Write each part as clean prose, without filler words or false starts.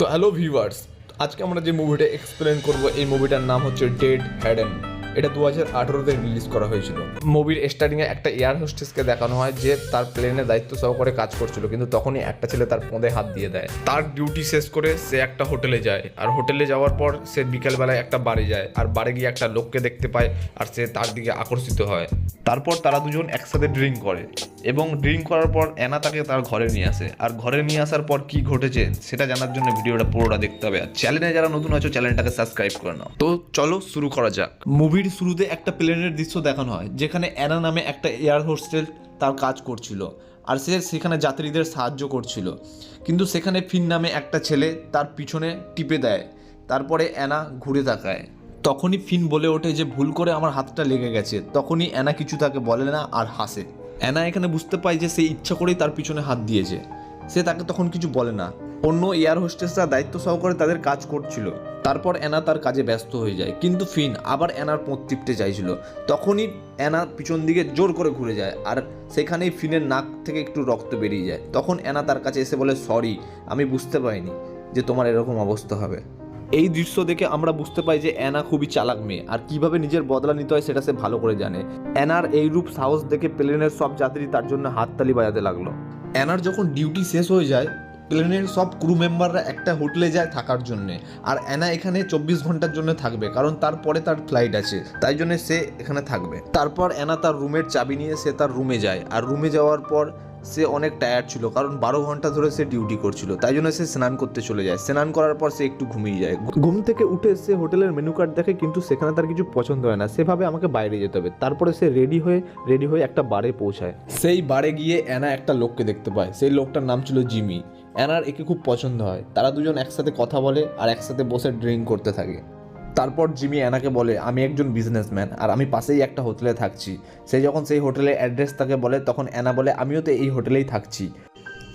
তো hello viewers, আজকে আমরা যে মুভিটা এক্সপ্লেন করব এই মুভিটার নাম হচ্ছে ডেড হেডেন। এটা 2018-তে রিলিজ করা হয়েছিল। মুভির স্টার্টিংয়ে একটা এয়ার হোস্টেসকে দেখানো হয় যে তার প্লেনে দায়িত্ব সহকারে কাজ করছিল, কিন্তু তখনই একটা ছেলে তার পোঁদে হাত দিয়ে দেয়। তার ডিউটি শেষ করে সে একটা হোটেলে যায়, আর হোটেলে যাওয়ার পর সে বিকেলবেলায় একটা বাড়ি যায়, আর বাড়ি গিয়ে একটা লোককে দেখতে পায়, আর সে তার দিকে আকর্ষিত হয়। তারপর তারা দুজন একসাথে ড্রিঙ্ক করে, এবং ড্রিঙ্ক করার পর অ্যানা তাকে তার ঘরে নিয়ে আসে। আর ঘরে নিয়ে আসার পর কি ঘটেছে সেটা জানার জন্য ভিডিওটা পুরোটা দেখতে হবে। আর চ্যানেলে যারা নতুন আছো চ্যানেলটাকে সাবস্ক্রাইব করে নাও। তো চলো শুরু করা যাক। মুভির শুরুতে একটা প্লেনের দৃশ্য দেখানো হয়, যেখানে অ্যানা নামে একটা এয়ার হোস্টেস তার কাজ করছিল, আর সে সেখানে যাত্রীদের সাহায্য করছিল। কিন্তু সেখানে ফিন নামে একটা ছেলে তার পিছনে টিপে দেয়। তারপরে অ্যানা ঘুরে তাকায়, তখনই ফিন বলে ওঠে যে ভুল করে আমার হাতটা লেগে গেছে। তখনই অ্যানা কিছু তাকে বলে না আর হাসে। অ্যানা এখানে বুঝতে পায় যে সে ইচ্ছা করেই তার পিছনে হাত দিয়েছে। সে তাকে তখন কিছু বলে না। অন্য এয়ার হোস্টেসরা দায়িত্ব সহকারে তাদের কাজ করছিল। তারপর অ্যানা তার কাজে ব্যস্ত হয়ে যায়, কিন্তু ফিন আবার অ্যানার পোঁত টিপতে চাইছিল। তখনই অ্যানা পিছন দিকে জোর করে ঘুরে যায়, আর সেখানেই ফিনের নাক থেকে একটু রক্ত বেরিয়ে যায়। তখন অ্যানা তার কাছে এসে বলে, সরি, আমি বুঝতে পারিনি যে তোমার এরকম অবস্থা হবে। এই দৃশ্য দেখে আমরা বুঝতে পাই যে অ্যানা খুবই চালাক মেয়ে, আর কিভাবে নিজের বদলা নিতে হয় সেটা সে ভালো করে জানে। অ্যানার এই রূপ সাহস দেখে প্লেনের সব যাত্রী তার জন্য হাততালি বাজাতে লাগলো। অ্যানার যখন ডিউটি শেষ হয়ে যায়, প্লেনের সব ক্রু মেম্বাররা একটা হোটেলে যায় থাকার জন্য। আর অ্যানা এখানে 24 ঘন্টার জন্য থাকবে, কারণ তারপরে তার ফ্লাইট আছে, তাই জন্য সে এখানে থাকবে। তারপর অ্যানা তার রুমের চাবি নিয়ে সে তার রুমে যায়। আর রুমে যাওয়ার পর সে অনেক টায়ার্ড ছিল, কারণ 12 ঘন্টা ধরে সে ডিউটি করছিল, তাই জন্য সে স্নান করতে চলে যায়। স্নান করার পর সে একটু ঘুমিয়ে যায়। ঘুম থেকে উঠে সে হোটেলের মেনু কার্ড দেখে, কিন্তু সেখানে তার কিছু পছন্দ হয় না। সেভাবে আমাকে বাইরে যেতে হবে। তারপরে সে রেডি হয়ে একটা বারে পৌঁছায়। সেই বারে গিয়ে অ্যানা একটা লোককে দেখতে পায়। সেই লোকটার নাম ছিল জিমি। অ্যানার একে খুব পছন্দ হয়। তারা দুজন একসাথে কথা বলে আর একসাথে বসে ড্রিঙ্ক করতে থাকে। তারপর জিমি অ্যানাকে বলে, আমি একজন বিজনেসম্যান আর আমি পাশেই একটা হোটেলে থাকছি। সে যখন সেই হোটেলের অ্যাড্রেস তাকে বলে, তখন অ্যানা বলে, আমিও তো এই হোটেলেই থাকছি।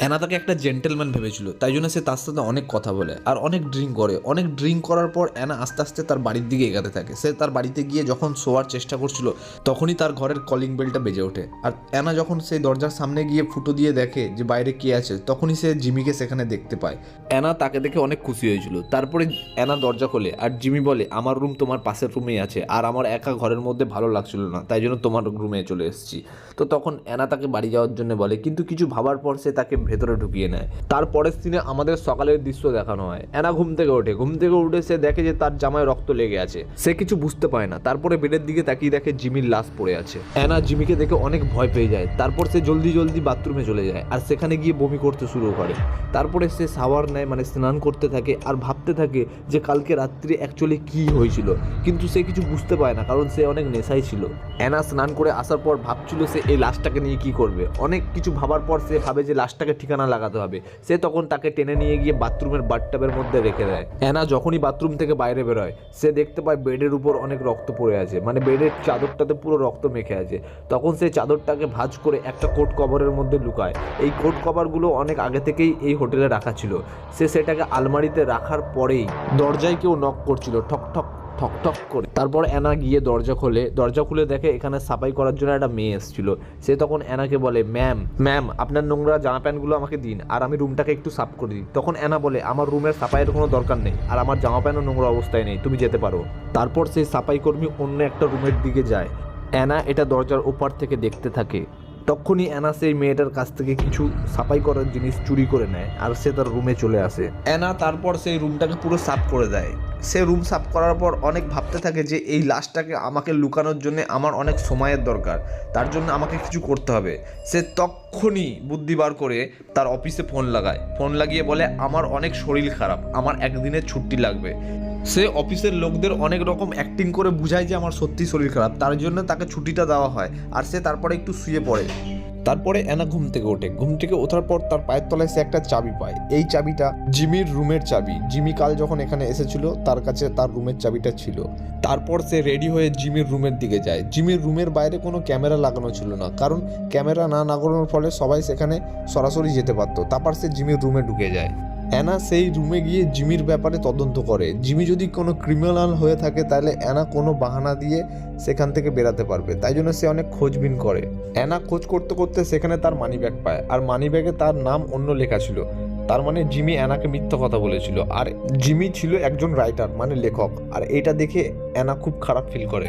অ্যানা তাকে একটা জেন্টেলম্যান ভেবেছিল, তাই জন্য সে তার সাথে অনেক কথা বলে আর অনেক ড্রিঙ্ক করে। অনেক ড্রিঙ্ক করার পর অ্যানা আস্তে আস্তে তার বাড়ির দিকে এগাতে থাকে। সে তার বাড়িতে গিয়ে যখন শোয়ার চেষ্টা করছিল, তখনই তার ঘরের কলিং বেলটা বেজে ওঠে। আর অ্যানা যখন সেই দরজার সামনে গিয়ে ফুটো দিয়ে দেখে যে বাইরে কে আছে, তখনই সে জিমিকে সেখানে দেখতে পায়। অ্যানা তাকে দেখে অনেক খুশি হয়েছিল। তারপরে অ্যানা দরজা খোলে, আর জিমি বলে, আমার রুম তোমার পাশের রুমেই আছে, আর আমার একা ঘরের মধ্যে ভালো লাগছিল না, তাই জন্য তোমার রুমে চলে এসেছি। তো তখন অ্যানা তাকে বাড়ি যাওয়ার জন্য বলে, কিন্তু কিছু ভাবার পর সে তাকে ভেতরে ঢুকিয়ে নেয়। তারপরের দিনে আমাদের সকালের দৃশ্য দেখানো হয়। অ্যানা ঘুম থেকে উঠে সে দেখে যে তার জামায় রক্ত লেগে আছে। সে কিছু বুঝতে পারে না। তারপরে বেডের দিকে তাকিয়ে দেখে জিমির লাশ পড়ে আছে। অ্যানা জিমিকে দেখে অনেক ভয় পেয়ে যায়। তারপর সে জলদি বাথরুমে চলে যায়, আর সেখানে গিয়ে বমি করতে শুরু করে। তারপরে সে শাওয়ার নেয়, মানে স্নান করতে থাকে, আর ভাবতে থাকে যে কালকে রাত্রি অ্যাকচুয়ালি কি হয়েছিল। কিন্তু সে কিছু বুঝতে পারে না, কারণ সে অনেক নেশায় ছিল। অ্যানা স্নান করে আসার পর ভাবছিল সে এই লাশটাকে নিয়ে কি করবে। অনেক কিছু ভাবার পর সে ভাবে যে লাশটাকে ঠিকানা লাগাতে হবে। সে তখন তাকে টেনে নিয়ে গিয়ে বাথরুমের বাথটাবের মধ্যে রেখে দেয়। অ্যানা যখনই বাথরুম থেকে বাইরে বেরোয়, সে দেখতে পায় বেডের উপর অনেক রক্ত পড়ে আছে, মানে বেডের চাদরটাতে পুরো রক্ত মেখে আছে। তখন সে চাদরটাকে ভাঁজ করে একটা কোট কভারের মধ্যে লুকায়। এই কোট কভারগুলো অনেক আগে থেকেই এই হোটেলে রাখা ছিল। সে সেটাকে আলমারিতে রাখার পরেই দরজায় কেউ নক করছিল, ঠক ঠক ঠক ঠক করে। তারপর অ্যানা গিয়ে দরজা খুলে দেখে এখানে সাফাই করার জন্য একটা মেয়ে এসেছিল। সে তখন অ্যানাকে বলে, ম্যাম আপনার নোংরা জামা প্যান্টগুলো আমাকে দিন, আর আমি রুমটাকে একটু সাফ করে দিই। তখন অ্যানা বলে, আমার রুমের সাফাইয়ের কোনো দরকার নেই, আর আমার জামা প্যান্টও নোংরা অবস্থায় নেই, তুমি যেতে পারো। তারপর সেই সাফাই কর্মী অন্য একটা রুমের দিকে যায়। অ্যানা এটা দরজার ওপার থেকে দেখতে থাকে। তখনই অ্যানা সেই মেয়েটার কাছ থেকে কিছু সাফাই করার জিনিস চুরি করে নেয়, আর সে তার রুমে চলে আসে। অ্যানা তারপর সেই রুমটাকে পুরো সাফ করে দেয়। সে রুম সাফ করার পর অনেক ভাবতে থাকে যে এই লাশটাকে আমাকে লুকানোর জন্য আমার অনেক সময়ের দরকার, তার জন্য আমাকে কিছু করতে হবে। সে তখনই বুদ্ধি বার করে তার অফিসে ফোন লাগিয়ে বলে, আমার অনেক শরীর খারাপ, আমার একদিনের ছুটি লাগবে। সে অফিসের লোকদের অনেক রকম অ্যাক্টিং করে বুঝায় যে আমার সত্যি শরীর খারাপ, তার জন্য তাকে ছুটিটা দেওয়া হয়। আর সে তারপরে একটু শুয়ে পড়ে। তারপরে অ্যানা ঘুম থেকে ওঠার পর তার পায়ের তলায় সে একটা চাবি পায়। এই চাবিটা জিমির রুমের চাবি। জিমি কাল যখন এখানে এসেছিল তার কাছে তার রুমের চাবিটা ছিল। তারপর সে রেডি হয়ে জিমির রুমের দিকে যায়। জিমির রুমের বাইরে কোনো ক্যামেরা লাগানো ছিল না, কারণ ক্যামেরা না লাগানোর ফলে সবাই সেখানে সরাসরি যেতে পারতো। তারপর সে জিমির রুমে ঢুকে যায়। অ্যানা সেই রুমে গিয়ে জিমির ব্যাপারে তদন্ত করে। জিমি যদি কোনো ক্রিমিনাল হয়ে থাকে, তাহলে অ্যানা কোনো বাহানা দিয়ে সেখান থেকে বেরাতে পারবে, তাই জন্য সে অনেক খোঁজবিন করে। অ্যানা খোঁজ করতে করতে সেখানে তার মানিব্যাগ পায়, আর মানিব্যাগে তার নাম অন্য লেখা ছিল। তার মানে জিমি অ্যানাকে মিথ্যা কথা বলেছিল, আর জিমি ছিল একজন রাইটার মানে লেখক। আর এটা দেখে অ্যানা খুব খারাপ ফিল করে।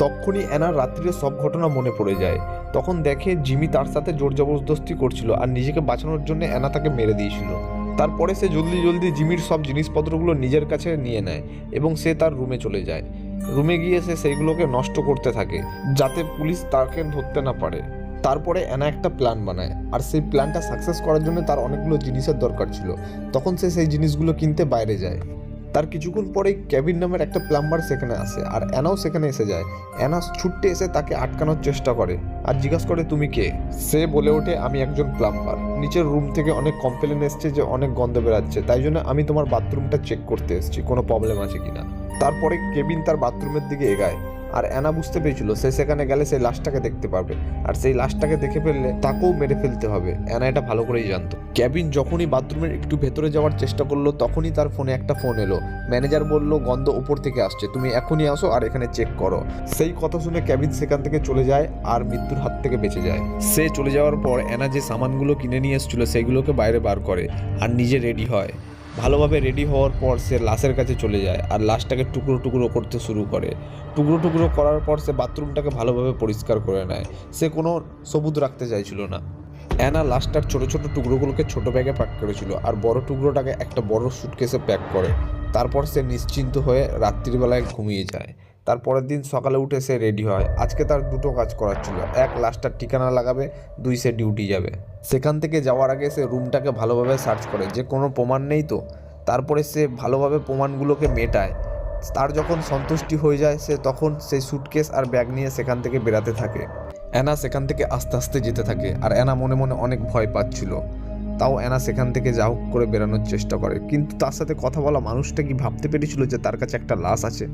তখনই অ্যানার রাত্রিরে সব ঘটনা মনে পড়ে যায়। তখন দেখে জিমি তার সাথে জোর জবরদস্তি করছিল আর নিজেকে বাঁচানোর জন্য অ্যানা তাকে মেরে দিয়েছিল। তারপরে সে জলদি জলদি জিমির সব জিনিসপত্রগুলো নিজের কাছে নিয়ে নেয় এবং সে তার রুমে চলে যায়। রুমে গিয়ে সে সেইগুলোকে নষ্ট করতে থাকে যাতে পুলিশ তাকে ধরতে না পারে। তারপরে অ্যানা একটা প্ল্যান বানায়, আর সেই প্ল্যানটা সাকসেস করার জন্য তার অনেকগুলো জিনিসের দরকার ছিল। তখন সে সেই জিনিসগুলো কিনতে বাইরে যায়। তার কিছুক্ষণ পরেই কেভিন নামের একটা প্লাম্বার সেখানে আসে, আর অ্যানাও সেখানে এসে যায়। অ্যানা ছুটতে এসে তাকে আটকানোর চেষ্টা করে আর জিজ্ঞাসা করে তুমি কে। সে বলে ওঠে আমি একজন প্লাম্বার, নিচের রুম থেকে অনেক কমপ্লেন এসছে যে অনেক গন্ধ বেরাচ্ছে, তাই জন্য আমি তোমার বাথরুমটা চেক করতে এসেছি, কোনো প্রবলেম আছে কিনা। তারপরে কেভিন তার বাথরুমের দিকে এগায়, আর অ্যানা বুঝতে পেরেছিল সে সেখানে গেলে সেই লাশটাকে দেখতে পারবে, আর সেই লাশটাকে দেখে ফেললে তাকেও মেরে ফেলতে হবে। অ্যানা এটা ভালো করেই জানতো। কেভিন যখনই বাথরুমের একটু ভেতরে যাওয়ার চেষ্টা করলো তখনই তার ফোনে একটা ফোন এলো। ম্যানেজার বলল গন্ধ উপর থেকে আসছে, তুমি এখনই আসো আর এখানে চেক করো। সেই কথা শুনে কেভিন সেখান থেকে চলে যায় আর মৃত্যুর হাত থেকে বেঁচে যায়। সে চলে যাওয়ার পর অ্যানা যে সামানগুলো কিনে নিয়ে এসেছিল সেইগুলোকে বাইরে বার করে আর নিজে রেডি হয়। ভালোভাবে রেডি হওয়ার পর সে লাশের কাছে চলে যায় আর লাশটাকে টুকরো টুকরো করতে শুরু করে। টুকরো টুকরো করার পর সে বাথরুমটাকে ভালোভাবে পরিষ্কার করে নেয়। সে কোনো সবুজ রাখতে চাইছিল না। অ্যানা লাশটার ছোট ছোট টুকরোগুলোকে ছোট ব্যাগে প্যাক করেছিল আর বড় টুকরোটাকে একটা বড় সুটকেসে প্যাক করে। তারপর সে নিশ্চিন্ত হয়ে রাত্রিবেলায় ঘুমিয়ে যায়। তারপরের দিন সকালে উঠে সে রেডি হয়। আজকে তার দুটো কাজ করার ছিল, এক লাশটার ঠিকানা লাগাবে, দুই সে ডিউটি যাবে। সেখান থেকে যাওয়ার আগে সে রুমটাকে ভালোভাবে সার্চ করে যে কোনো প্রমাণ নেই তো। তারপরে সে ভালোভাবে প্রমাণগুলোকে মেটায়। তার যখন সন্তুষ্টি হয়ে যায় সে তখন সেই সুটকেস আর ব্যাগ নিয়ে সেখান থেকে বেরাতে থাকে। অ্যানা সেখান থেকে আস্তে আস্তে যেতে থাকে, আর অ্যানা মনে মনে অনেক ভয় পাচ্ছিল। তাও অ্যানা সেখান থেকে যা হোক করে বেরানোর চেষ্টা করে, কিন্তু তার সাথে কথা বলা মানুষটা কি ভাবতে পেরেছিল যে তার কাছে একটা লাশ আছে।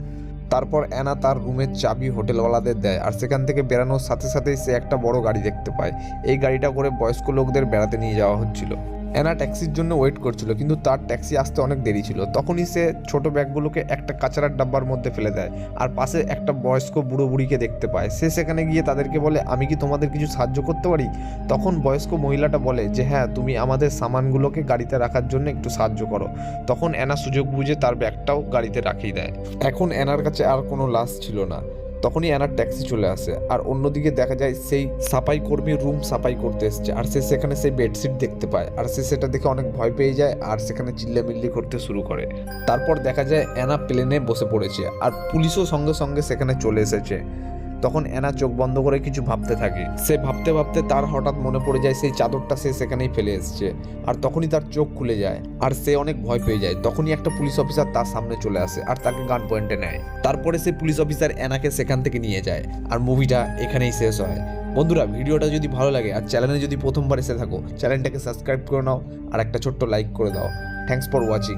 তারপর অ্যানা তার রুমের চাবি হোটেলওয়ালাদের দেয়, আর সেখান থেকে বেরানোর সাথে সাথেই সে একটা বড় গাড়ি দেখতে পায়। এই গাড়িটা করে বয়স্ক লোকদের বেড়াতে নিয়ে যাওয়া হচ্ছিল। অ্যানা ট্যাক্সির জন্য ওয়েট করছিল, কিন্তু তার ট্যাক্সি আসতে অনেক দেরি ছিল। তখনই সে ছোট ব্যাগগুলোকে একটা কাচড়ার ডাব্বার মধ্যে ফেলে দেয়, আর পাশে একটা বয়স্ক বুড়ো বুড়িকে দেখতে পায়। সে সেখানে গিয়ে তাদেরকে বলে আমি কি তোমাদের কিছু সাহায্য করতে পারি। তখন বয়স্ক মহিলাটা বলে যে হ্যাঁ, তুমি আমাদের সামানগুলোকে গাড়িতে রাখার জন্য একটু সাহায্য করো। তখন অ্যানা সুযোগ বুঝে তার ব্যাগটাও গাড়িতে রাখিয়ে দেয়। এখন অ্যানার কাছে আর কোনো লাশ ছিল না। তখনই অ্যানার ট্যাক্সি চলে আসে, আর অন্যদিকে দেখা যায় সেই সাফাই কর্মী রুম সাফাই করতে এসছে, আর সে সেখানে সেই বেডশিট দেখতে পায়, আর সে সেটা দেখে অনেক ভয় পেয়ে যায় আর সেখানে চিল্লামিল্লি করতে শুরু করে। তারপর দেখা যায় অ্যানা প্লেনে বসে পড়েছে, আর পুলিশও সঙ্গে সঙ্গে সেখানে চলে এসেছে। তখন অ্যানা চোখ বন্ধ করে কিছু ভাবতে থাকে। সে ভাবতে ভাবতে তার হঠাৎ মনে পড়ে যায় সেই চাদরটা সে সেখানেই ফেলে এসেছে, আর তখনই তার চোখ খুলে যায় আর সে অনেক ভয় পেয়ে যায়। তখনই একটা পুলিশ অফিসার তার সামনে চলে আসে আর তাকে গান পয়েন্টে নেয়। তারপরে সেই পুলিশ অফিসার অ্যানাকে সেখান থেকে নিয়ে যায়, আর মুভিটা এখানেই শেষ হয়। বন্ধুরা, ভিডিওটা যদি ভালো লাগে আর চ্যানেলে যদি প্রথমবার এসে থাকো, চ্যানেলটাকে সাবস্ক্রাইব করে নাও আর একটা ছোট্ট লাইক করে দাও। Thanks for watching.